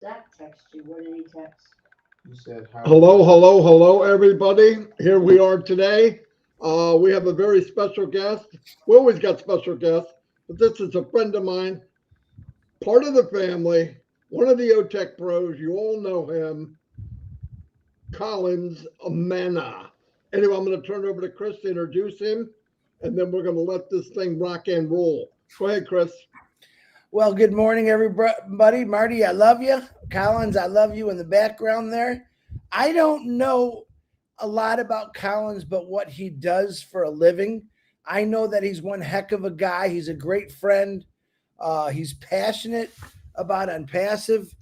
Zach text you. What did he text? You said how. Hello, everybody. Here we are today. We have a very special guest. We always got special guests, but this is a friend of mine, part of the family, one of the OTech pros. You all know him, Collins Manna. Anyway, I'm going to turn it over to Chris to introduce him, and then we're going to let this thing rock and roll. Go ahead, Chris. Well, good morning, everybody. Marty, I love you. Collins, I love you in the background there. I don't know a lot about Collins, but what he does for a living. I know that he's one heck of a guy. He's a great friend. He's passionate about ONPASSIVE.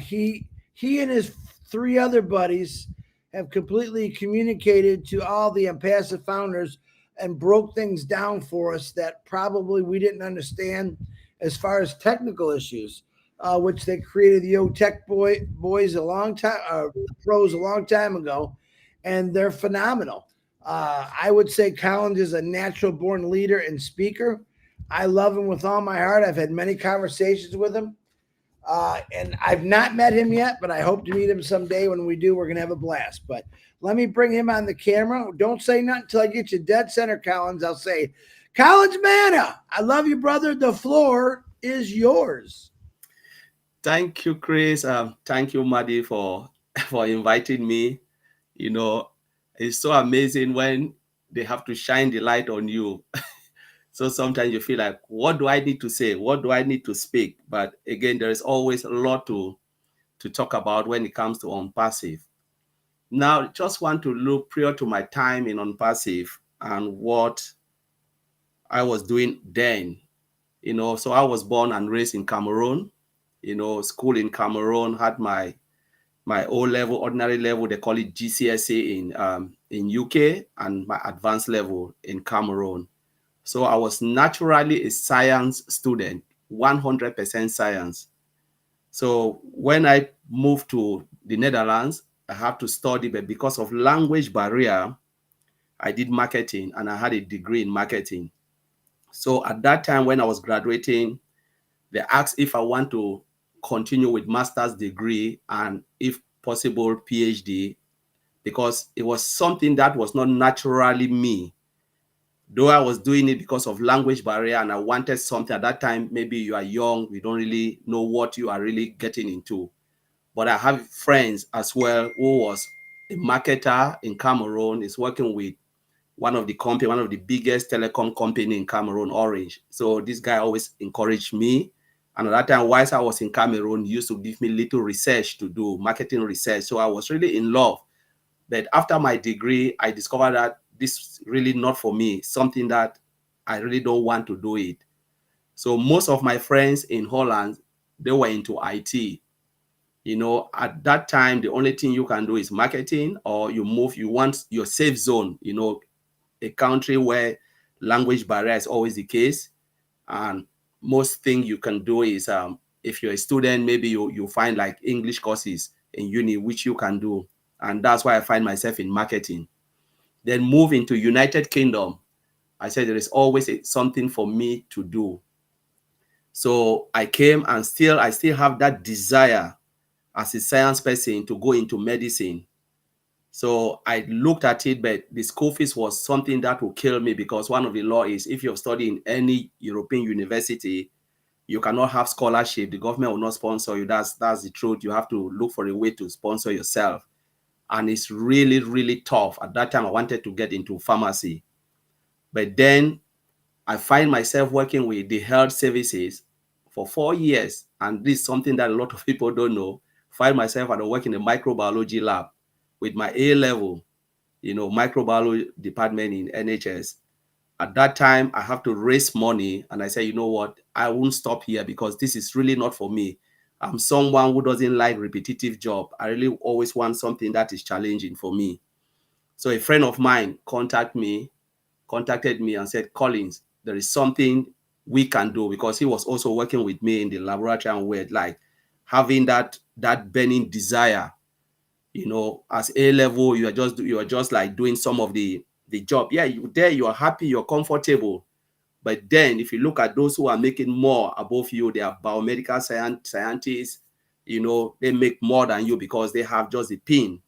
He and his three other buddies have completely communicated to all the ONPASSIVE founders and broke things down for us that probably we didn't understand as far as technical issues, which they created the boys a long time, pros a long time ago, and they're phenomenal. I would say Collins is a natural born leader and speaker. I love him with all my heart. I've had many conversations with him. And I've not met him yet, but I hope to meet him someday. When we do, we're going to have a blast. But let me bring him on the camera. Don't say nothing until I get you dead center, Collins. I'll say, Collins Manna, I love you, brother. The floor is yours. Thank you, Chris. Thank you, Maddie, for inviting me. You know, it's so amazing when they have to shine the light on you. So sometimes you feel like, what do I need to say? What do I need to speak? But again, there is always a lot to talk about when it comes to ONPASSIVE. Now, just want to look prior to my time in ONPASSIVE and what I was doing then. So I was born and raised in Cameroon. School in Cameroon, had my O level, ordinary level, they call it GCSE in UK, and my advanced level in Cameroon. So I was naturally a science student, 100% science. So when I moved to the Netherlands, I had to study, but because of language barrier, I did marketing and I had a degree in marketing. So at that time when I was graduating, they asked if I want to continue with master's degree and if possible PhD, because it was something that was not naturally me. Though I was doing it because of language barrier and I wanted something at that time, maybe you are young, you don't really know what you are really getting into. But I have friends as well who was a marketer in Cameroon, is working with one of the biggest telecom company in Cameroon, Orange. So this guy always encouraged me. And at that time, whilst I was in Cameroon, he used to give me little research to do, marketing research. So I was really in love. But after my degree, I discovered that this is really not for me, something that I really don't want to do it. So most of my friends in Holland, they were into IT. At that time, the only thing you can do is marketing, or you want your safe zone, a country where language barrier is always the case. And most thing you can do is, if you're a student, maybe you find like English courses in uni, which you can do. And that's why I find myself in marketing. Then move into United Kingdom. I said there is always something for me to do. So I came and I still have that desire as a science person to go into medicine. So I looked at it, but the school fees was something that will kill me, because one of the law is if you're studying in any European university, you cannot have scholarship. The government will not sponsor you. That's the truth. You have to look for a way to sponsor yourself. And it's really, really tough. At that time, I wanted to get into pharmacy. But then I find myself working with the health services for 4 years. And this is something that a lot of people don't know. Find myself at work in the microbiology lab with my A level, microbiology department in NHS. At that time, I have to raise money. And I said, you know what? I won't stop here, because this is really not for me. I'm someone who doesn't like repetitive job. I really always want something that is challenging for me. So a friend of mine contacted me and said, Collins, there is something we can do, because he was also working with me in the laboratory, and we're like having that burning desire. As A level, you are just like doing some of the job. Yeah, you are happy, you're comfortable. But then if you look at those who are making more above you, they are biomedical scientists, you know, they make more than you because they have just the pin.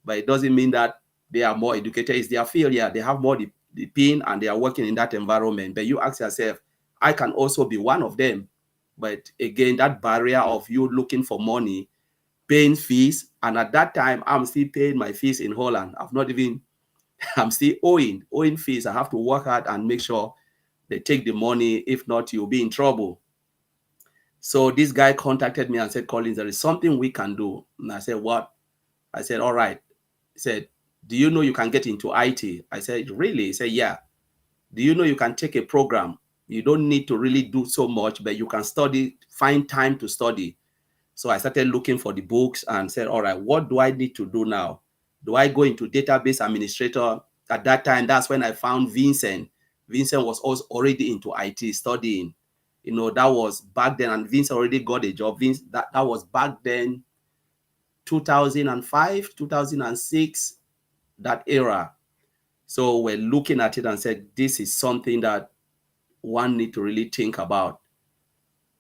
But it doesn't mean that they are more educated. It's their field. Yeah, they have more the pin and they are working in that environment. But you ask yourself, I can also be one of them. But again, that barrier of you looking for money, paying fees, and at that time, I'm still paying my fees in Holland. I've not even, I'm still owing fees. I have to work hard and make sure they take the money. If not, you'll be in trouble. So this guy contacted me and said, Collins, there is something we can do. And I said, what? I said, all right. He said, do you know you can get into IT? I said, really? He said, yeah. Do you know you can take a program? You don't need to really do so much, but you can study, find time to study. So I started looking for the books and said, all right, what do I need to do now? Do I go into database administrator? At that time, that's when I found Vincent. Vincent was also already into IT studying. You know, that was back then, and Vincent already got a job. That was back then, 2005, 2006, that era. So we're looking at it and said, this is something that one need to really think about.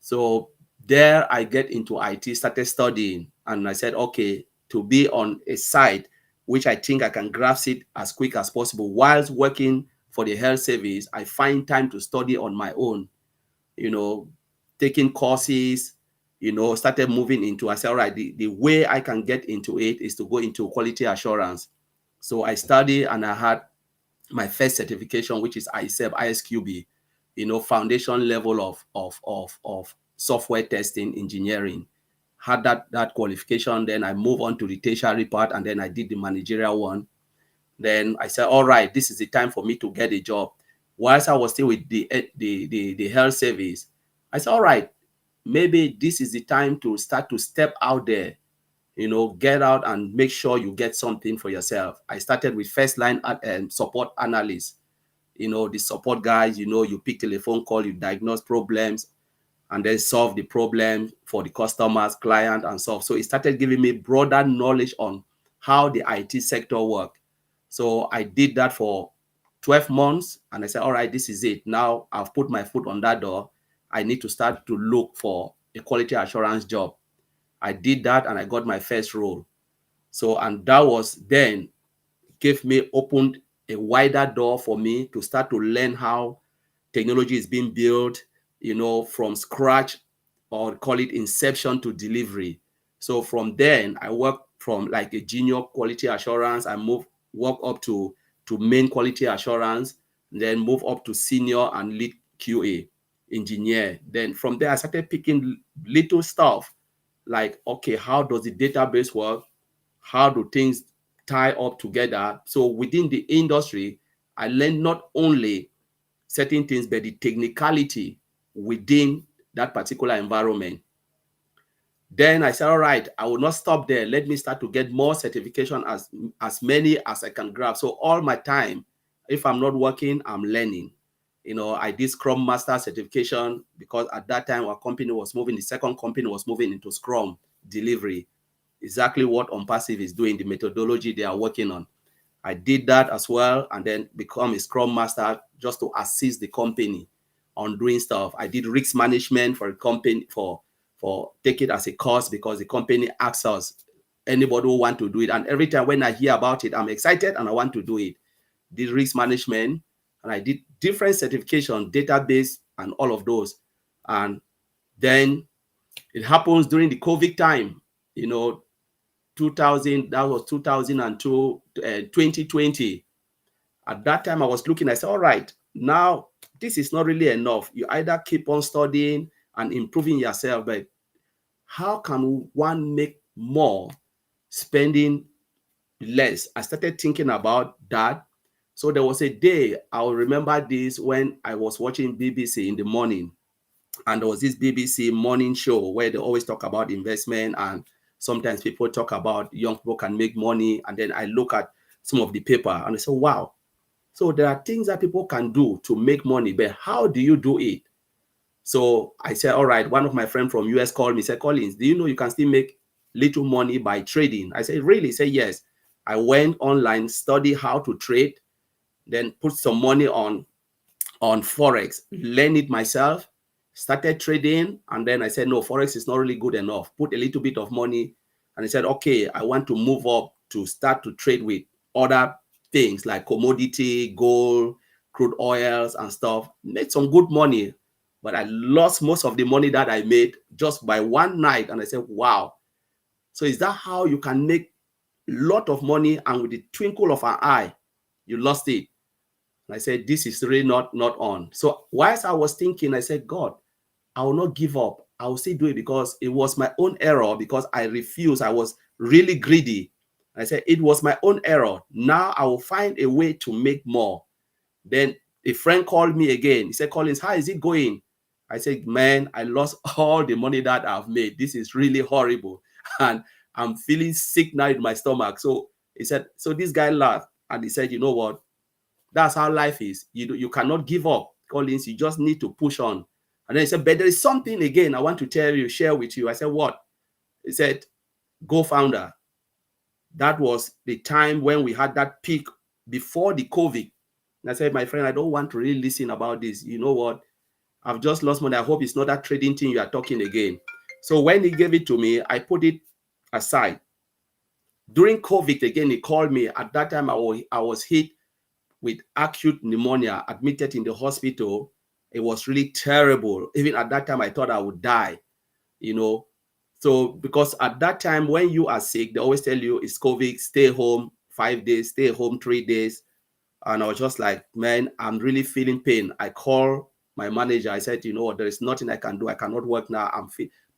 So there I get into IT, started studying, and I said, okay, to be on a site which I think I can grasp it as quick as possible whilst working for the health service, I find time to study on my own, you know, taking courses, you know, started moving into, I said, all right, the way I can get into it is to go into quality assurance. So I studied and I had my first certification, which is ISQB, you know, foundation level of software testing engineering. Had that qualification, then I moved on to the tertiary part, and then I did the managerial one. Then I said, all right, this is the time for me to get a job. Whilst I was still with the health service, I said, all right, maybe this is the time to start to step out there, you know, get out and make sure you get something for yourself. I started with first line support analyst, you know, the support guys, you know, you pick telephone call, you diagnose problems, and then solve the problem for the customers, client, and so. So it started giving me broader knowledge on how the IT sector work. So I did that for 12 months, and I said, all right, this is it. Now I've put my foot on that door. I need to start to look for a quality assurance job. I did that, and I got my first role. So, and that was then opened a wider door for me to start to learn how technology is being built, you know, from scratch, or call it inception to delivery. So from then, I worked from like a junior quality assurance. I work up to main quality assurance, then move up to senior and lead QA engineer. Then from there, I started picking little stuff like, okay, how does the database work? How do things tie up together? So within the industry, I learned not only certain things, but the technicality within that particular environment. Then I said, all right, I will not stop there. Let me start to get more certification, as many as I can grab. So all my time, if I'm not working, I'm learning. You know, I did Scrum Master certification because at that time our company was moving, the second company was moving into Scrum delivery. Exactly what ONPASSIVE is doing, the methodology they are working on. I did that as well, and then become a Scrum Master just to assist the company on doing stuff. I did risk management for a company, for take it as a course, because the company asks us, anybody who want to do it. And every time when I hear about it, I'm excited and I want to do it. Did risk management, and I did different certification, database, and all of those. And then it happens during the COVID time, you know, 2000, that was 2002, 2020. At that time, I was looking, I said, all right, now this is not really enough. You either keep on studying and improving yourself, but how can one make more spending less? I started thinking about that. So there was a day, I'll remember this, when I was watching BBC in the morning, and there was this BBC morning show where they always talk about investment, and sometimes people talk about young people can make money. And then I look at some of the paper and I say, wow, so there are things that people can do to make money, but how do you do it? So I said, all right, one of my friends from US called me, said, Collins, do you know you can still make little money by trading? I said, really? He said, yes. I went online, study how to trade, then put some money on Forex, learn it myself, started trading, and then I said, no, Forex is not really good enough. Put a little bit of money. And I said, okay, I want to move up to start to trade with other things like commodity, gold, crude oils and stuff. Made some good money, but I lost most of the money that I made just by one night. And I said, wow. So is that how you can make a lot of money and with the twinkle of an eye, you lost it? And I said, this is really not on. So whilst I was thinking, I said, God, I will not give up. I will still do it because it was my own error, because I refused. I was really greedy. I said, it was my own error. Now I will find a way to make more. Then a friend called me again. He said, Collins, how is it going? I said, man, I lost all the money that I've made. This is really horrible. And I'm feeling sick now in my stomach. So he said, so this guy laughed and he said, you know what? That's how life is. You cannot give up, Collins. You just need to push on. And then he said, but there is something again I want to tell you, share with you. I said, what? He said, Go Founder. That was the time when we had that peak before the COVID. And I said, my friend, I don't want to really listen about this. You know what? I've just lost money. I hope it's not that trading thing you are talking again. So when he gave it to me, I put it aside. During COVID, again, he called me. At that time, I was hit with acute pneumonia, admitted in the hospital. It was really terrible. Even at that time, I thought I would die, you know. So because at that time, when you are sick, they always tell you it's COVID, stay home 5 days, stay home 3 days. And I was just like, man, I'm really feeling pain. I called my manager. I said, you know what, there is nothing I can do. I cannot work now.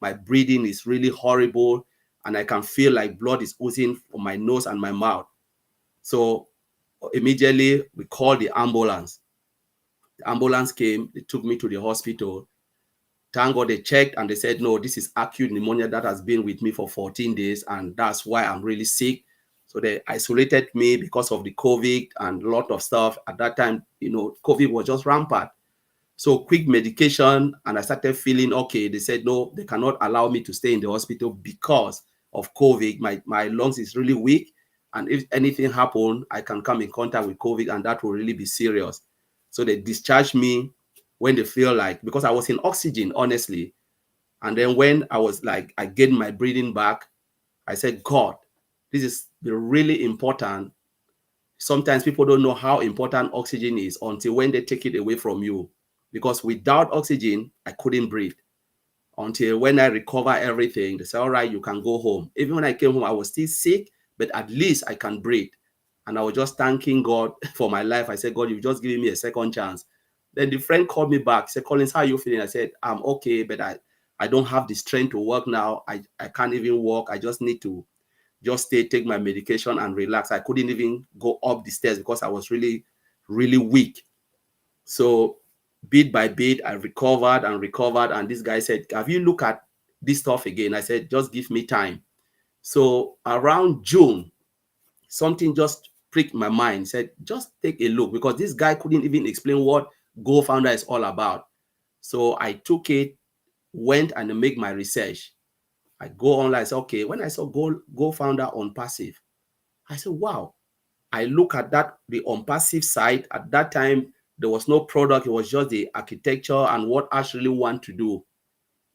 My breathing is really horrible. And I can feel like blood is oozing from my nose and my mouth. So immediately we called the ambulance. The ambulance came. They took me to the hospital. Thank God they checked and they said, no, this is acute pneumonia that has been with me for 14 days. And that's why I'm really sick. So they isolated me because of the COVID and a lot of stuff. At that time, you know, COVID was just rampant. So quick medication, and I started feeling okay. They said, no, they cannot allow me to stay in the hospital because of COVID. My lungs is really weak. And if anything happened, I can come in contact with COVID and that will really be serious. So they discharged me when they feel like, because I was in oxygen, honestly. And then when I was like, I gained my breathing back, I said, God, this is really important. Sometimes people don't know how important oxygen is until when they take it away from you. Because without oxygen, I couldn't breathe. Until when I recover everything, they say, all right, you can go home. Even when I came home, I was still sick, but at least I can breathe. And I was just thanking God for my life. I said, God, you've just given me a second chance. Then the friend called me back. He said, Collins, how are you feeling? I said, I'm okay, but I don't have the strength to work now. I can't even walk. I just need to just stay, take my medication and relax. I couldn't even go up the stairs because I was really, really weak. So bit by bit, I recovered. And this guy said, have you looked at this stuff again? I said, just give me time. So around June, something just pricked my mind, said, just take a look, because this guy couldn't even explain what Go Founder is all about. So I took it, went and make my research. I go online, I said, okay, when I saw Go Founder ONPASSIVE, I said, wow. I look at that, the ONPASSIVE site. At that time, there was no product. It was just the architecture and what I actually want to do.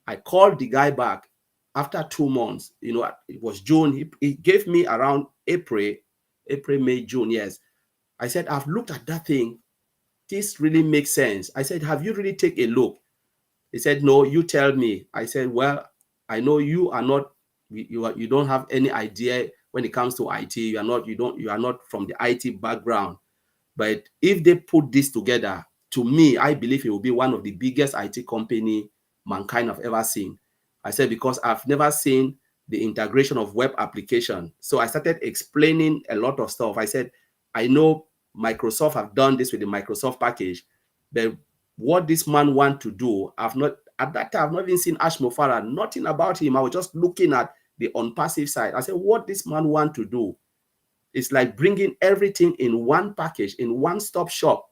I called the guy back after 2 months. You know, it was June. He gave me around April, May, June. Yes. I said, I've looked at that thing. This really makes sense. I said, have you really taken a look? He said, no, you tell me. I said, well, I know you are not, you don't have any idea when it comes to IT. You are not from the IT background. But if they put this together, to me, I believe it will be one of the biggest IT company mankind have ever seen. I said, because I've never seen the integration of web application. So I started explaining a lot of stuff. I said, I know Microsoft have done this with the Microsoft package, but what this man want to do, at that time, I've not even seen Ash Mofara, nothing about him. I was just looking at the ONPASSIVE side. I said, what this man want to do is like bringing everything in one package, in one-stop shop.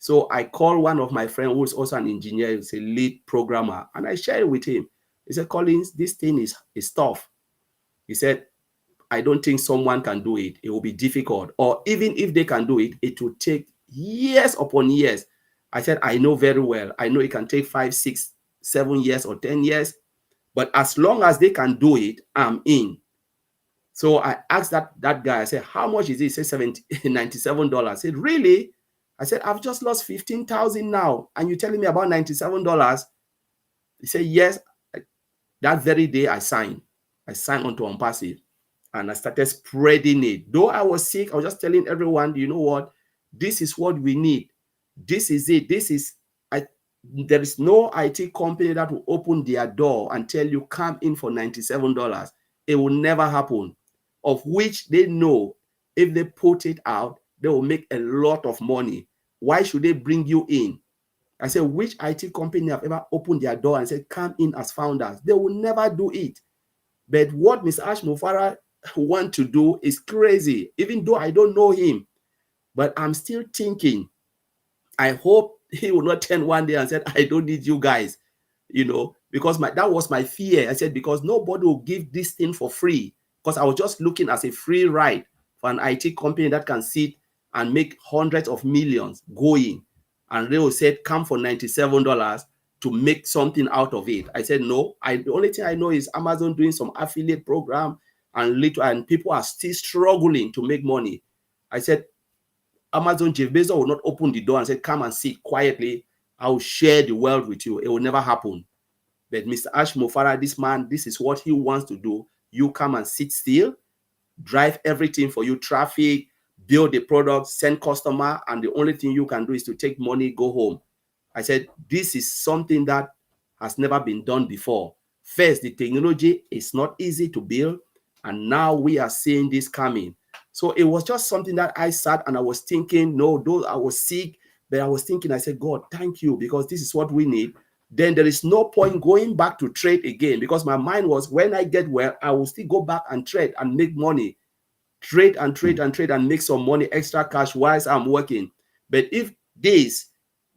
So I called one of my friends who is also an engineer, he's a lead programmer, and I shared it with him. He said, Collins, this thing is tough. He said, I don't think someone can do it. It will be difficult. Or even if they can do it, it will take years upon years. I said, I know very well. I know it can take 5, 6, 7 years or 10 years. But as long as they can do it, I'm in. So I asked that guy, I said, how much is it? He said $97. I said, really? I said, I've just lost 15,000 now. And you're telling me about $97? He said, yes. That very day I signed onto ONPASSIVE and I started spreading it. Though I was sick, I was just telling everyone, you know what? This is what we need. This is it. There is no IT company that will open their door and tell you come in for $97. It will never happen. Of which they know if they put it out, they will make a lot of money. Why should they bring you in? I said, which IT company have ever opened their door and said, come in as founders? They will never do it. But what Mr. Ashmufara want to do is crazy, even though I don't know him. But I'm still thinking, I hope he will not turn one day and say, I don't need you guys, because that was my fear. I said, because nobody will give this thing for free, because I was just looking as a free ride for an IT company that can sit and make hundreds of millions going. And they will say, come for $97 to make something out of it. I said, no, the only thing I know is Amazon doing some affiliate program and people are still struggling to make money. I said, Amazon, Jeff Bezos will not open the door and say, come and sit quietly. I will share the world with you. It will never happen. But Mr. Ashmufara, this man, this is what he wants to do. You come and sit still, drive everything for you, traffic, build the product, send customer, and the only thing you can do is to take money, go home. I said, this is something that has never been done before. First, the technology is not easy to build, and now we are seeing this coming. So it was just something that I sat and I was thinking, though I was sick, but I was thinking, I said, God, thank you, because this is what we need. Then there is no point going back to trade again, because my mind was, when I get well, I will still go back and trade and make money. Trade and trade and trade and make some money, extra cash whilst I'm working. But if this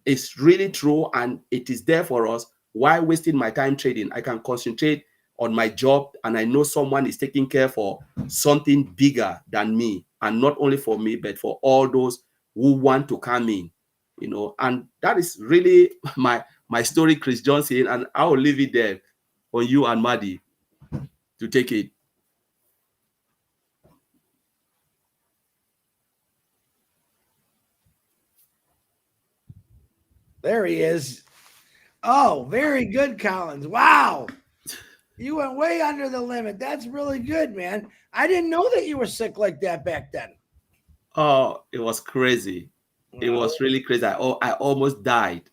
is really true and it is there for us, why wasting my time trading? I can concentrate on my job, and I know someone is taking care for something bigger than me, and not only for me, but for all those who want to come in, and that is really my story, Chris Johnson, and I will leave it there on you and MARTY to take it. There he is. Oh, very good, Collins. Wow. You went way under the limit. That's really good, man. I didn't know that you were sick like that back then. Oh, it was crazy. It was really crazy. I almost died,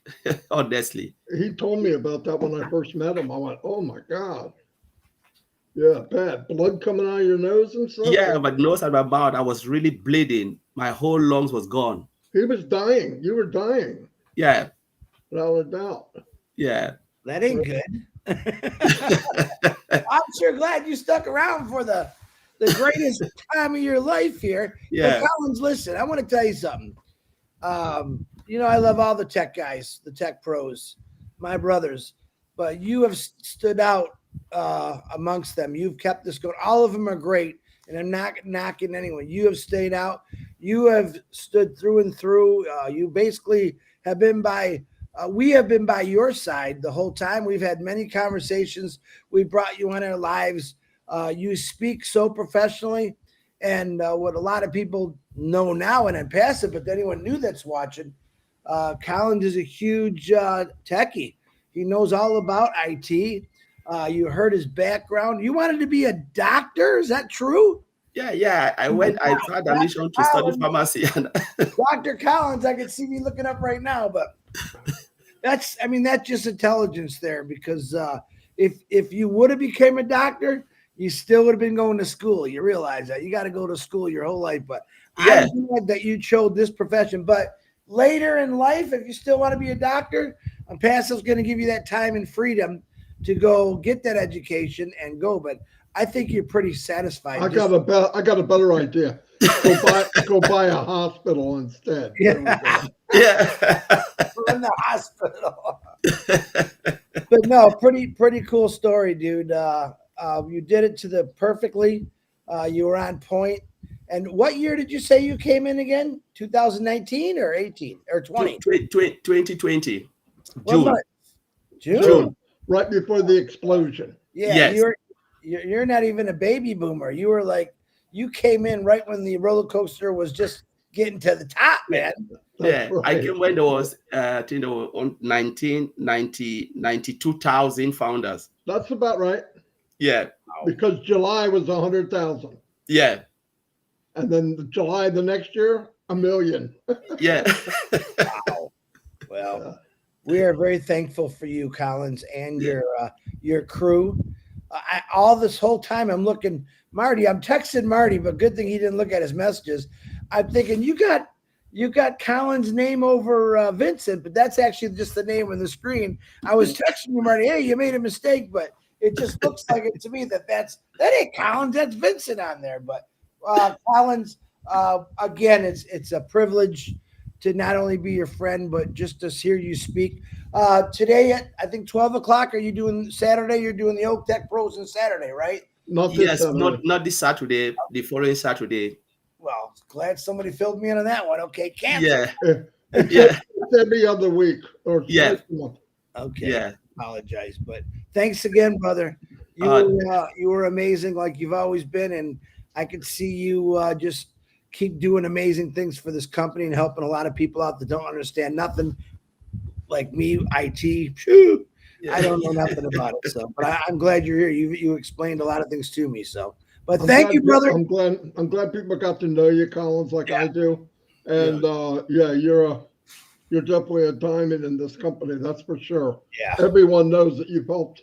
honestly. He told me about that when I first met him. I went, oh my God. Yeah, bad. Blood coming out of your nose and stuff? Yeah, my nose and my mouth, I was really bleeding. My whole lungs was gone. He was dying. You were dying. Yeah. Without a doubt. Yeah. That ain't good. I'm sure glad you stuck around for the greatest time of your life here. Yeah. But Collins, listen, I want to tell you something. I love all the tech guys, the tech pros, my brothers, but you have stood out amongst them. You've kept this going. All of them are great, and I'm not knocking anyone. You have stayed out. You have stood through and through. You basically have been by we have been by your side the whole time. We've had many conversations. We brought you on our lives. You speak so professionally, and what a lot of people know now and ONPASSIVE, but anyone new that's watching, Collins is a huge techie. He knows all about IT. You heard his background. You wanted to be a doctor? Is that true? Yeah. I had a mission to study pharmacy. Dr. Collins, I can see me looking up right now, but that's just intelligence there, because if you would have became a doctor, you still would have been going to school. You realize that you got to go to school your whole life, but yeah. I'm glad that you chose this profession. But later in life, if you still want to be a doctor, ONPASSIVE is going to give you that time and freedom to go get that education and go. But I think you're pretty satisfied. I got a better idea. Go buy a hospital instead. Yeah. Yeah. In the hospital. But no, pretty cool story, dude. You did it to the perfectly. You were on point. And what year did you say you came in again? 2019 or 18 or 20? 2020. June. right before the explosion. Yeah, Yes. you're not even a baby boomer. You were like, you came in right when the roller coaster was just getting to the top, man. That's Yeah, I right. came when there was, I think there were 92,000 founders. That's about right. Yeah, Because July was 100,000. yeah, And then July the next year, 1 million. yeah. Wow. Well, we are very thankful for you, Collins, and your crew. All this whole time, I'm looking, Marty. I'm texting Marty, but good thing he didn't look at his messages. I'm thinking you got Collins' name over Vincent, but that's actually just the name on the screen. I was texting you, Marty. Hey, you made a mistake, but it just looks like it to me that ain't Collins. That's Vincent on there. But Collins, again, it's a privilege to not only be your friend, but just to hear you speak. Today at, I think, 12 o'clock, are you doing Saturday? You're doing the Oak Tech Pros on Saturday, right? Not this Yes, Saturday. not this Saturday, the following Saturday. Well, glad somebody filled me in on that one. Okay, cancel. Yeah, It's yeah, every other week or Yeah. twice a month. Okay. yeah. Apologize, but thanks again, brother. You were amazing, like you've always been, and I could see you just keep doing amazing things for this company and helping a lot of people out that don't understand nothing. Like me, IT. Phew, I don't know nothing about it. So, but I'm glad you're here. You explained a lot of things to me. So, but thank you, brother. I'm glad people got to know you, Collins, like I do. And you're definitely a diamond in this company. That's for sure. Yeah. Everyone knows that you've helped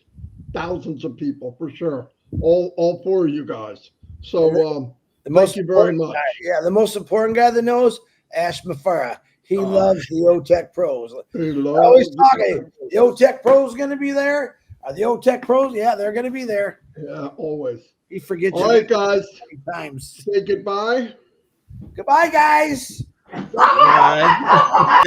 thousands of people for sure. All four of you guys. So thank you very much. The most important guy that knows, Ash Mafara. He loves the OTech Pros. Always talking. The OTech Pros going to be there. Are the OTech Pros? Yeah, they're going to be there. Yeah, always. He forgets. All right, guys. Times. Say goodbye. Goodbye, guys. Bye.